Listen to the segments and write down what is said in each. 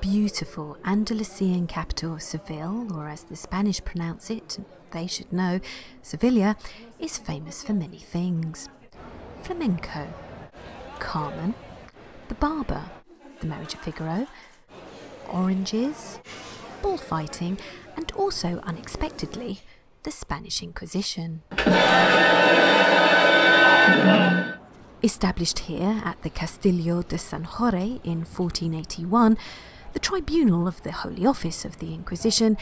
Beautiful Andalusian capital of Seville, or as the Spanish pronounce it, they should know, Sevilla, is famous for many things. Flamenco, Carmen, the Barber, the Marriage of Figaro, oranges, bullfighting, and also, unexpectedly, the Spanish Inquisition. Established here at the Castillo de San Jorge in 1481, the Tribunal of the Holy Office of the Inquisition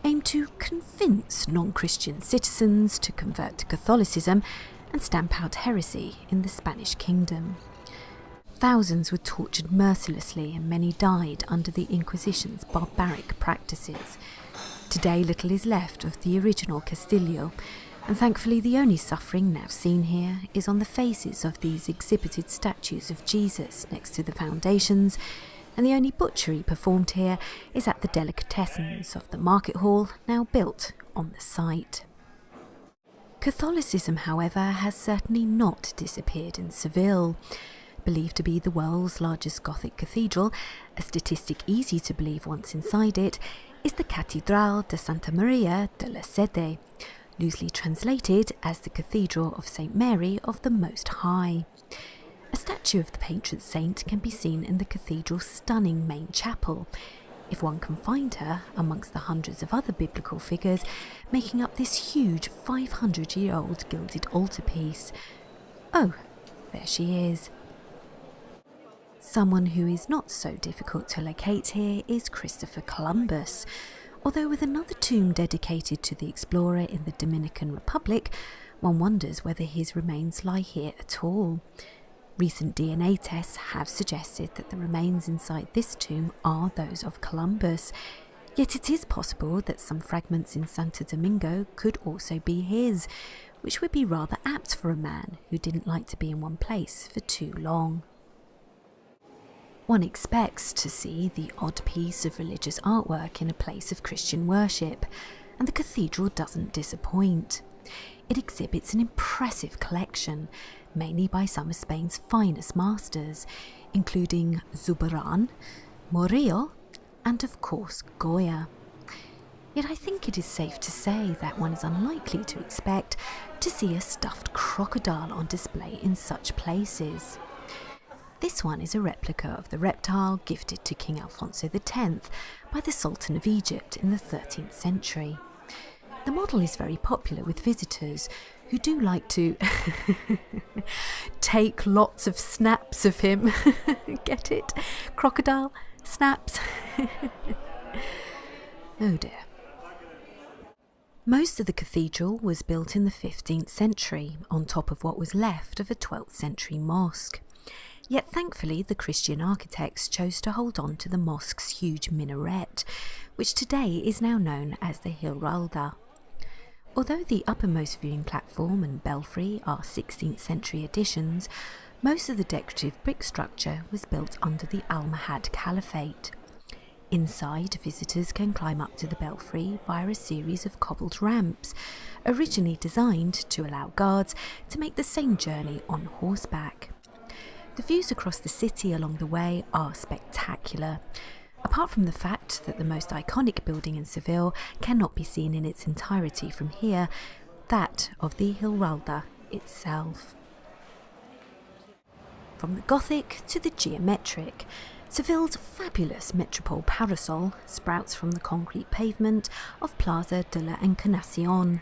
aimed to convince non-Christian citizens to convert to Catholicism and stamp out heresy in the Spanish kingdom. Thousands were tortured mercilessly and many died under the Inquisition's barbaric practices. Today little is left of the original Castillo, and thankfully the only suffering now seen here is on the faces of these exhibited statues of Jesus next to the foundations, and the only butchery performed here is at the delicatessens of the market hall now built on the site. Catholicism, however, has certainly not disappeared in Seville. Believed to be the world's largest Gothic cathedral, a statistic easy to believe once inside it, is the Cathedral de Santa Maria de la Sede, loosely translated as the Cathedral of St. Mary of the Most High. A statue of the patron saint can be seen in the cathedral's stunning main chapel, if one can find her amongst the hundreds of other biblical figures making up this huge 500-year-old gilded altarpiece. Oh, there she is. Someone who is not so difficult to locate here is Christopher Columbus, although with another tomb dedicated to the explorer in the Dominican Republic, one wonders whether his remains lie here at all. Recent DNA tests have suggested that the remains inside this tomb are those of Columbus, yet it is possible that some fragments in Santo Domingo could also be his, which would be rather apt for a man who didn't like to be in one place for too long. One expects to see the odd piece of religious artwork in a place of Christian worship, and the cathedral doesn't disappoint. It exhibits an impressive collection, mainly by some of Spain's finest masters, including Zurbarán, Murillo, and of course Goya. Yet I think it is safe to say that one is unlikely to expect to see a stuffed crocodile on display in such places. This one is a replica of the reptile gifted to King Alfonso X by the Sultan of Egypt in the 13th century. The model is very popular with visitors who do like to take lots of snaps of him. Get it? Crocodile snaps. Oh dear. Most of the cathedral was built in the 15th century on top of what was left of a 12th century mosque. Yet thankfully the Christian architects chose to hold on to the mosque's huge minaret, which today is now known as the Giralda. Although the uppermost viewing platform and belfry are 16th century additions, most of the decorative brick structure was built under the Almohad Caliphate. Inside, visitors can climb up to the belfry via a series of cobbled ramps, originally designed to allow guards to make the same journey on horseback. The views across the city along the way are spectacular, apart from the fact that the most iconic building in Seville cannot be seen in its entirety from here, that of the Giralda itself. From the Gothic to the geometric, Seville's fabulous Metropol Parasol sprouts from the concrete pavement of Plaza de la Encarnacion.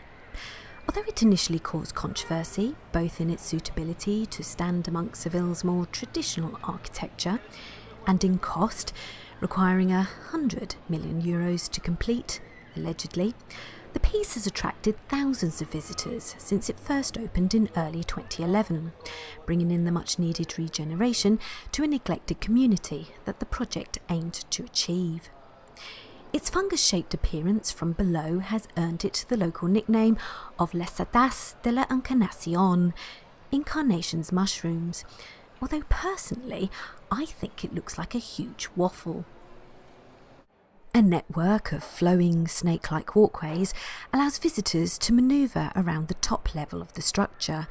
Although it initially caused controversy, both in its suitability to stand amongst Seville's more traditional architecture, and in cost, requiring €100 million to complete, allegedly, The piece has attracted thousands of visitors since it first opened in early 2011, bringing in the much-needed regeneration to a neglected community that the project aimed to achieve. Its fungus-shaped appearance from below has earned it the local nickname of Les Hadas de la Encarnacion, Incarnation's mushrooms, although personally I think it looks like a huge waffle. A network of flowing snake-like walkways allows visitors to manoeuvre around the top level of the structure,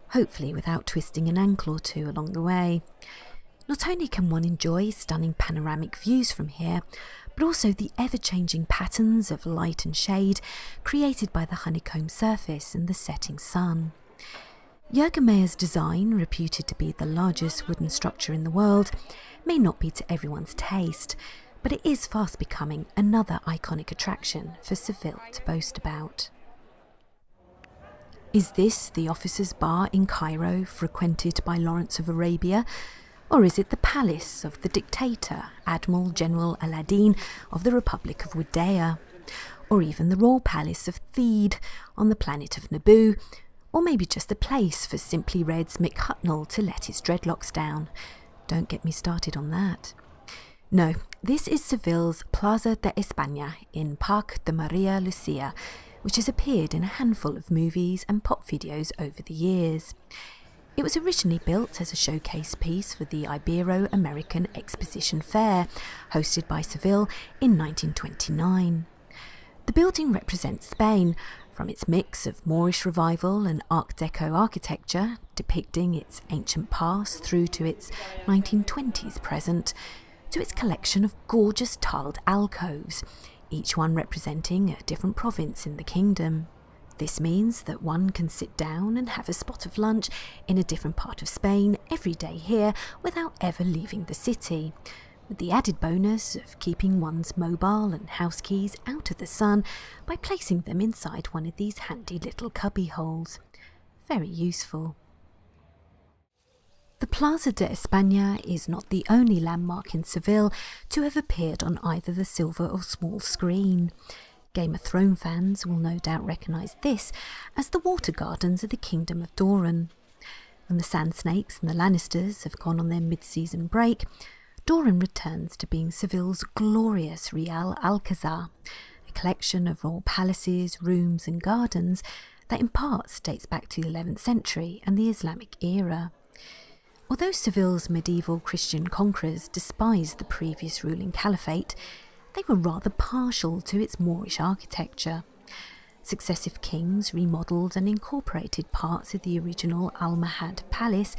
hopefully without twisting an ankle or two along the way. Not only can one enjoy stunning panoramic views from here, but also the ever-changing patterns of light and shade created by the honeycomb surface and the setting sun. Jürgen Mayer's design, reputed to be the largest wooden structure in the world, may not be to everyone's taste, but it is fast becoming another iconic attraction for Seville to boast about. Is this the officers' bar in Cairo frequented by Lawrence of Arabia? Or is it the palace of the dictator, Admiral General Aladdin of the Republic of Wudea? Or even the royal palace of Theed on the planet of Naboo? Or maybe just a place for Simply Red's Mick Hucknall to let his dreadlocks down? Don't get me started on that. No, this is Seville's Plaza de Espana in Parque de Maria Lucia, which has appeared in a handful of movies and pop videos over the years. It was originally built as a showcase piece for the Ibero-American Exposition Fair, hosted by Seville in 1929. The building represents Spain, from its mix of Moorish revival and Art Deco architecture, depicting its ancient past, through to its 1920s present, to its collection of gorgeous tiled alcoves, each one representing a different province in the kingdom. This means that one can sit down and have a spot of lunch in a different part of Spain every day here without ever leaving the city, with the added bonus of keeping one's mobile and house keys out of the sun by placing them inside one of these handy little cubby holes. Very useful. The Plaza de Espana is not the only landmark in Seville to have appeared on either the silver or small screen. Game of Thrones fans will no doubt recognise this as the water gardens of the Kingdom of Doran. When the Sand Snakes and the Lannisters have gone on their mid-season break, Doran returns to being Seville's glorious Real Alcazar, a collection of royal palaces, rooms and gardens that in parts dates back to the 11th century and the Islamic era. Although Seville's medieval Christian conquerors despised the previous ruling caliphate, they were rather partial to its Moorish architecture. Successive kings remodelled and incorporated parts of the original Almohad Palace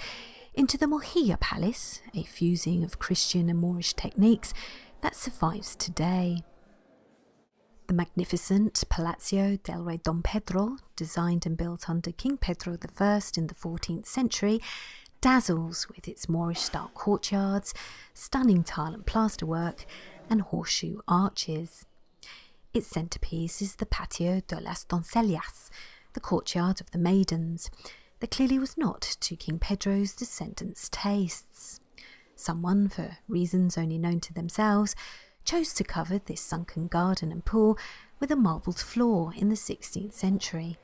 into the Morhilla Palace, a fusing of Christian and Moorish techniques that survives today. The magnificent Palacio del Rey Don Pedro, designed and built under King Pedro I in the 14th century, dazzles with its Moorish-style courtyards, stunning tile and plasterwork, and horseshoe arches. Its centrepiece is the Patio de las Doncellas, the courtyard of the maidens, that clearly was not to King Pedro's descendants' tastes. Someone, for reasons only known to themselves, chose to cover this sunken garden and pool with a marbled floor in the 16th century.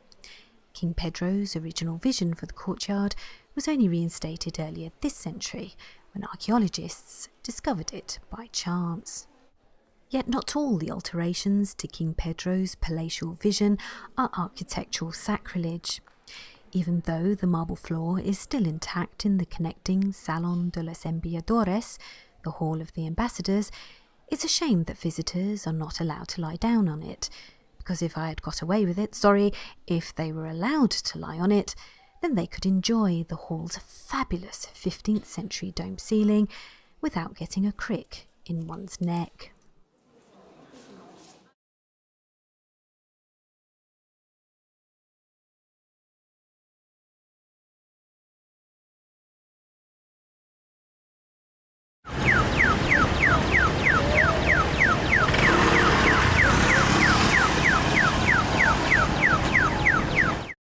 King Pedro's original vision for the courtyard was only reinstated earlier this century, when archaeologists discovered it by chance. Yet not all the alterations to King Pedro's palatial vision are architectural sacrilege. Even though the marble floor is still intact in the connecting Salón de los Embajadores, the Hall of the Ambassadors, it's a shame that visitors are not allowed to lie down on it, because if I had got away with it, if they were allowed to lie on it, then they could enjoy the hall's fabulous 15th century dome ceiling without getting a crick in one's neck.